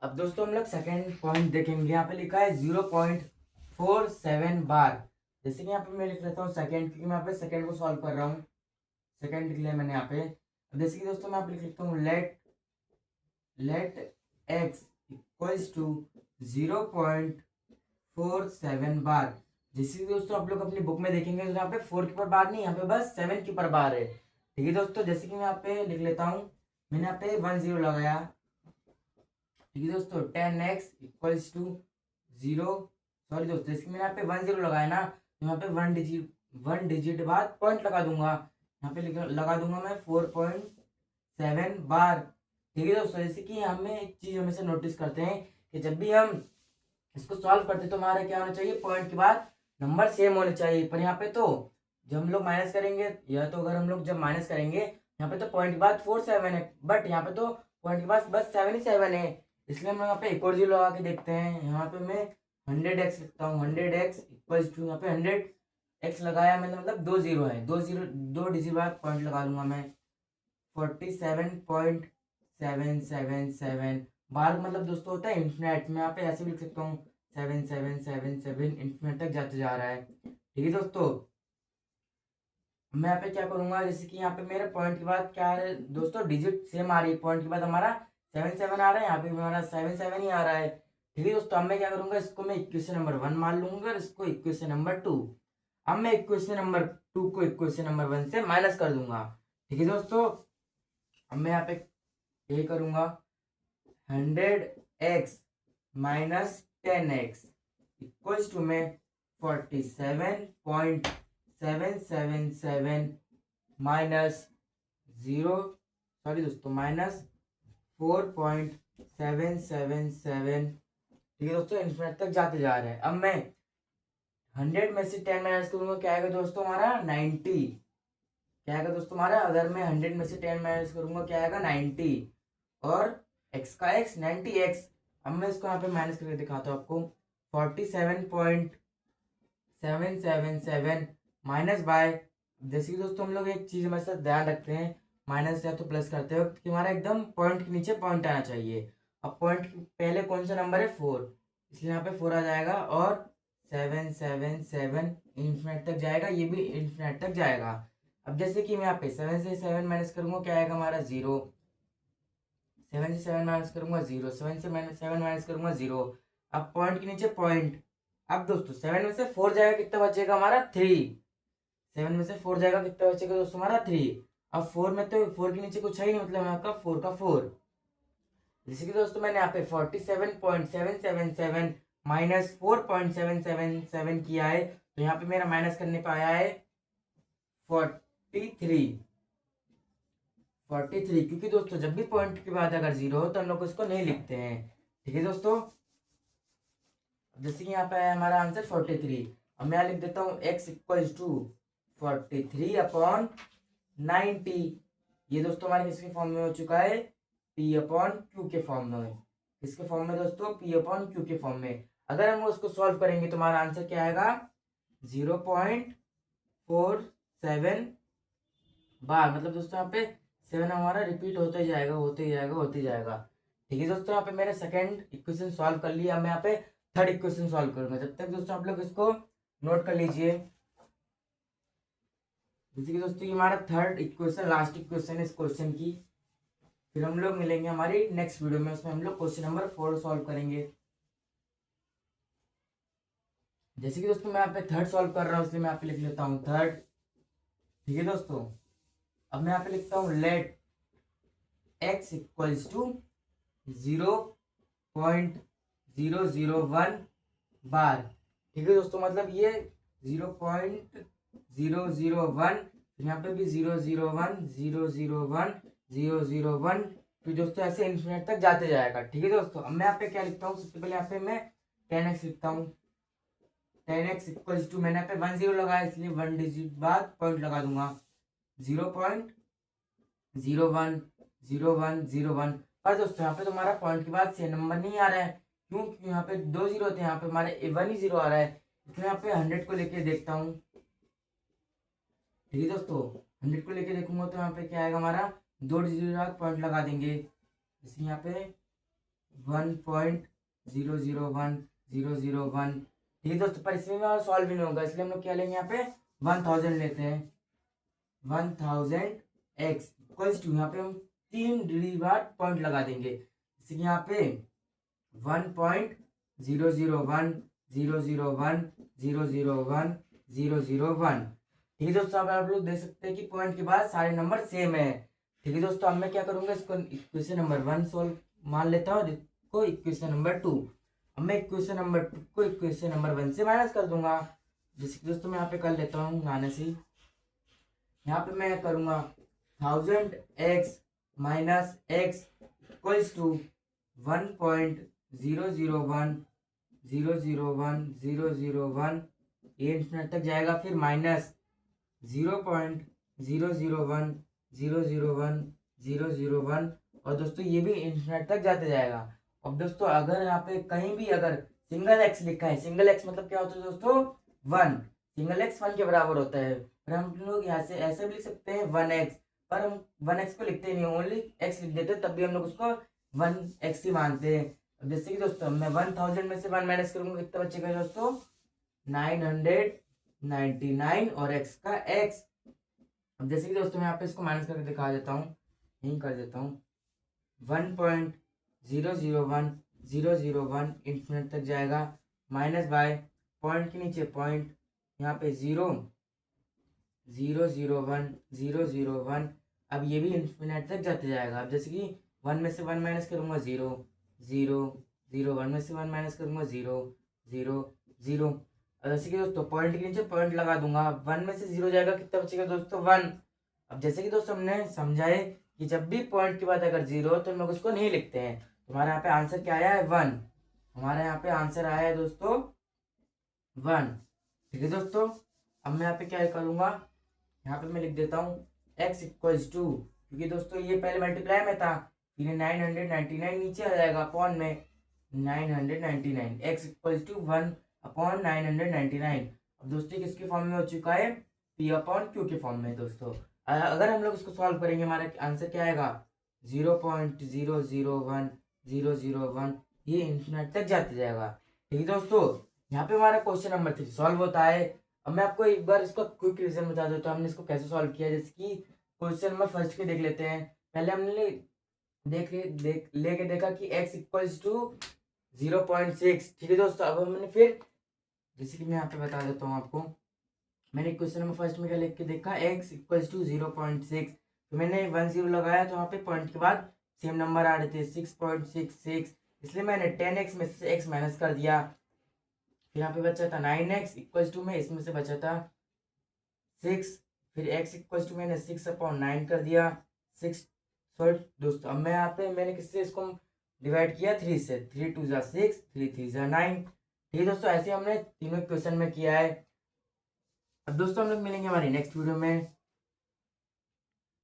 अब दोस्तों हम लोग सेकेंड पॉइंट देखेंगे। यहाँ पे लिखा है 0.47 बार। जैसे कि यहाँ पे मैं लिख लेता हूँ सेकेंड, क्योंकि मैं यहाँ पे सेकेंड को सॉल्व कर रहा हूँ। सेकेंड लिख लिया मैंने यहाँ पे। अब जैसे कि दोस्तों मैं यहाँ पे लिख लेता हूँ लेट एक्स इक्वल्स टू 0.47 बार। जैसे कि दोस्तों आप लोग अपनी बुक में देखेंगे तो यहाँ पे 4 के ऊपर बार नहीं, यहाँ पे बस 7 के ऊपर बार है। ठीक है दोस्तों, जैसे कि मैं यहाँ पे लिख लेता हूँ। मैंने यहाँ पे 10 लगाया। ठीक है दोस्तों, 10x इक्वल्स टू 0। सॉरी दोस्तों, इसकी मैंने यहाँ पे 10 लगाया ना, तो यहाँ पे वन डिजिट बाद पॉइंट लगा दूंगा। यहाँ पे लगा दूंगा मैं 4.7 बार। ठीक है दोस्तों, जैसे कि हमें एक चीज हमेशा नोटिस करते हैं कि जब भी हम इसको सॉल्व करते हैं तो हमारा क्या होना चाहिए, पॉइंट के बाद नंबर सेम होने चाहिए। पर यहाँ पे तो जब हम लोग माइनस करेंगे, या तो अगर हम लोग जब माइनस करेंगे यहाँ पे तो पॉइंट के बाद 4 7 है, बट यहाँ पे तो पॉइंट के बाद बस 7 ही 7 है। इसलिए हम लोग यहाँ पे एक और जीरो लगा के देखते हैं। यहाँ पे मैं 100x लिखता हूँ। 100x इक्वल्स टू, यहाँ पे 100x लगाया मैंने, मतलब 2 जीरो है, 2 डिजिट बाद पॉइंट लगा लूंगा मैं। 47.777 बार मतलब दोस्तों होता है इन्फिनेट। मैं यहाँ पे ऐसे भी लिख सकता हूँ 7777 इन्फिनेट तक जाते जा रहा है। ठीक है दोस्तों, मैं यहाँ पे क्या करूंगा, जैसे कि यहाँ पे मेरे पॉइंट के बाद क्या आ रहा है दोस्तों, डिजिट सेम आ रही है। पॉइंट के बाद हमारा 7 7 आ रहा है, यहाँ पे भी हमारा 7 7 ही आ रहा है। ठीक है दोस्तों, अब मैं क्या करूंगा, इसको मैं इक्वेशन नंबर 1 मान लूंगा और इसको इक्वेशन नंबर 2। अब मैं इक्वेशन नंबर 2 को इक्वेशन नंबर 1 से माइनस कर दूंगा। ठीक है दोस्तों, अब मैं यहाँ पे ये करूंगा 100x minus 10x equals to में 47.777 माइनस 0, सॉरी दोस्तों, माइनस 4.777। ठीक है दोस्तों, इन्फिनिट तक जाते जा रहे हैं। अब मैं 100 में से 10 माइनस करूंगा, क्या आएगा दोस्तों हमारा 90। क्या आएगा दोस्तों हमारा, अगर मैं 100 में से 10 माइनस करूंगा क्या आएगा 90, और x का x 90x। अब मैं इसको यहाँ पे माइनस करके दिखाता हूँ आपको। 47.777 माइनस बाय, जैसे कि दोस्तों हम लोग एक चीज हमारे साथ ध्यान रखते हैं, माइनस या तो प्लस करते वक्त कि हमारा एकदम पॉइंट के नीचे पॉइंट आना चाहिए। अब पॉइंट पहले कौन सा नंबर है 4, इसलिए यहाँ पे 4 आ जाएगा, और 777 इन्फिनिट तक जाएगा, ये भी इन्फिनिट तक जाएगा। अब जैसे कि मैं यहाँ पे 7 से 7 माइनस करूंगा, क्या आएगा हमारा 0। 7 से 7 माइनस करूंगा 0, 7 से 7 माइनस करूंगा 0। अब पॉइंट के नीचे पॉइंट। अब दोस्तों 7 में से 4 जाएगा, कितना बचेगा हमारा 3। 7 में से 4 जाएगा, कितना बचेगा दोस्तों हमारा 3। अब 4 में तो 4 के नीचे कुछ है ही नहीं, मतलब यहाँ का 4 का 4। जैसे कि दोस्तों मैंने यहाँ पे 47.777 माइनस 4.777 किया है, तो यहाँ पे मेरा माइनस करने पे आया है 43। क्योंकि दोस्तों जब भी पॉइंट के बाद अगर 0 हो तो हम लोग उसको नहीं लिखते हैं। ठीक है दोस्तों, जैसे कि यहाँ पे है हमारा आंसर 43। अब मैं यहाँ लिख देता हूँ x इक्वल्स टू 43/90। ये दोस्तों हमारे किसके फॉर्म में हो चुका है, p/q के फॉर्म में। किसके फॉर्म में दोस्तों, p/q के फॉर्म में। अगर हम उसको सॉल्व करेंगे तो हमारा आंसर क्या आएगा 0.47 बार। मतलब दोस्तों यहाँ पे 7 हमारा रिपीट होते ही जाएगा, होते ही जाएगा, होते ही जाएगा। ठीक है दोस्तों, यहाँ पे मैंने सेकंड इक्वेशन सॉल्व कर लिया। मैं यहाँ पे थर्ड इक्वेशन सॉल्व करूंगा। जब तक दोस्तों आप लोग इसको नोट कर लीजिए। जैसे कि दोस्तों ये हमारा थर्ड इक्वेशन, लास्ट इक्वेशन है इस क्वेश्चन की। फिर हम लोग मिलेंगे हमारी नेक्स्ट वीडियो में, उसमें हम लोग क्वेश्चन नंबर 4 सॉल्व करेंगे। जैसे कि दोस्तों मैं यहाँ पे थर्ड सॉल्व कर रहा हूँ, इसलिए मैं यहाँ पे लिख लेता हूँ थर्ड। ठीक है दोस्तों, अब मैं यहाँ पे लिखता हूँ लेट एक्स इक्वल्स टू 0.001 बार। ठीक है दोस्तों, मतलब ये 0.001, यहाँ पे भी 001 फिर दोस्तों ऐसे इन्फिनिट तक जाते जाएगा। ठीक है दोस्तों, अब मैं यहाँ पे क्या लिखता हूँ, सबसे पहले यहाँ पे मैं 10x लिखता हूँ। 10x इक्वल्स टू, मैंने यहाँ पे 10 लगाया, इसलिए 1 डिजिट बाद पॉइंट लगा दूंगा 0.010101। पर दोस्तों यहाँ पे तो हमारा पॉइंट के बाद से नंबर नहीं आ रहा है, क्यों, क्योंकि यहाँ पे 2 0 थे, यहाँ पे हमारे 1 ही 0 आ रहा है। इसलिए यहाँ पे 100 को लेके देखता हूँ। ठीक है दोस्तों, 100 को लेके देखूंगा तो यहाँ पे क्या आएगा हमारा 2 डिजिट बाद पॉइंट लगा देंगे। जैसे यहाँ पे 1.001001। ठीक है दोस्तों, पर इसमें और सॉल्व भी नहीं होगा, इसलिए हम लोग क्या लेंगे यहाँ पे 1000 लेते हैं। 1000x इक्वल्स टू, यहाँ पे हम 3 बार पॉइंट लगा देंगे, जैसे कि यहाँ पे 1.001001001001। ठीक है दोस्तों, अब आप लोग देख सकते हैं कि पॉइंट के बाद सारे नंबर सेम है। ठीक है दोस्तों, अब मैं क्या करूंगा, इसको इक्वेशन नंबर 1 सोल्व मान लेता हूँ, इसको इक्वेशन नंबर 2। अब मैं इक्वेशन नंबर 2 को इक्वेशन नंबर 1 से माइनस कर दूंगा, जैसे कि दोस्तों मैं यहाँ पे कर लेता हूँ माइनस ही। यहाँ पे मैं करूंगा 1000x minus x equals to 1.001001001001, ये इंफिनिट तक जाएगा, फिर माइनस 0.001001001001, और दोस्तों ये भी इंफिनिट तक जाते जाएगा। अब दोस्तों अगर यहाँ पे कहीं भी अगर सिंगल एक्स लिखा है, सिंगल एक्स मतलब क्या होता है दोस्तों, 1, सिंगल एक्स 1 के बराबर होता है, पर हम लोग यहाँ से ऐसे भी लिख सकते हैं 1x, पर हम 1x को लिखते नहीं, ओनली x लिख देते, तब भी हम लोग उसको 1x ही मानते हैं। अब जैसे कि दोस्तों मैं 1000 में से 1 माइनस करूंगा, कितना बचेगा दोस्तों, 999 और x का x। अब जैसे कि दोस्तों मैं यहाँ पे इसको माइनस करके दिखा देता हूँ, यहीं कर देता हूँ, 1.001001 इंफिनिट तक जाएगा, माइनस बाय पॉइंट के नीचे पॉइंट, यहाँ पे 0.001001, अब ये भी इंफिनिट तक जाते जाएगा। अब जैसे कि 1 में से 1 माइनस करूंगा 0 0 0, 1 में से 1 माइनस करूंगा 0 0 0। अब जैसे कि दोस्तों पॉइंट के नीचे पॉइंट लगा दूंगा, 1 में से 0 जाएगा, कितना बचेगा दोस्तों, 1। अब जैसे कि दोस्तों हमने समझाए कि जब भी पॉइंट के बाद अगर 0 हो तो हम लोग उसको नहीं लिखते हैं, तो हमारे यहाँ पे आंसर क्या आया है, 1। हमारे यहाँ पे आंसर आया है दोस्तों 1। ठीक है दोस्तों, अब मैं यहाँ पे क्या करूंगा, यहाँ पे मैं लिख देता हूँ x इक्वल्स टू, क्योंकि दोस्तों ये पहले मल्टीप्लाई में था, फिर 999 नीचे आ जाएगा अपॉन में 999, x इक्वल्स टू 1/999। अब दोस्तों किसके फॉर्म में हो चुका है, p/q के फॉर्म में। दोस्तों अगर हम लोग इसको सॉल्व करेंगे, हमारा आंसर क्या आएगा, 0.001001, ये इंफिनिट तक जाते जाएगा। ठीक है दोस्तों, यहाँ पे हमारा क्वेश्चन नंबर 3 सॉल्व होता है। अब मैं आपको एक बार इसका क्विक रिवीजन बता देता हूँ, हमने इसको कैसे सॉल्व किया। जैसे कि क्वेश्चन नंबर फर्स्ट के देख लेते हैं। पहले हमने लेके देखा कि x इक्वल्स टू 0.6। ठीक है दोस्तों, अब हमने फिर जैसे कि मैं यहाँ पे बता देता हूँ आपको, मैंने क्वेश्चन नंबर फर्स्ट में क्या लिख के देखा, x इक्वल्स टू 0.6, तो मैंने 10 लगाया, तो वहाँ पे पॉइंट के बाद सेम नंबर आ रहे थे 6.66, इसलिए मैंने 10x में से x माइनस कर दिया। फिर यहाँ पे बचा था 9x इक्वल्स टू में, इसमें से बचा था 6, फिर x इक्वल्स टू मैंने 6/9 कर दिया 6। सॉरी दोस्तों, अब मैं यहाँ पे मैंने किससे इसको डिवाइड किया, 3 से, 3 2 जा 6, 3 3 जा 9। ठीक है दोस्तों, ऐसे हमने तीनों क्वेश्चन में किया है। अब दोस्तों हम लोग मिलेंगे हमारी नेक्स्ट वीडियो में।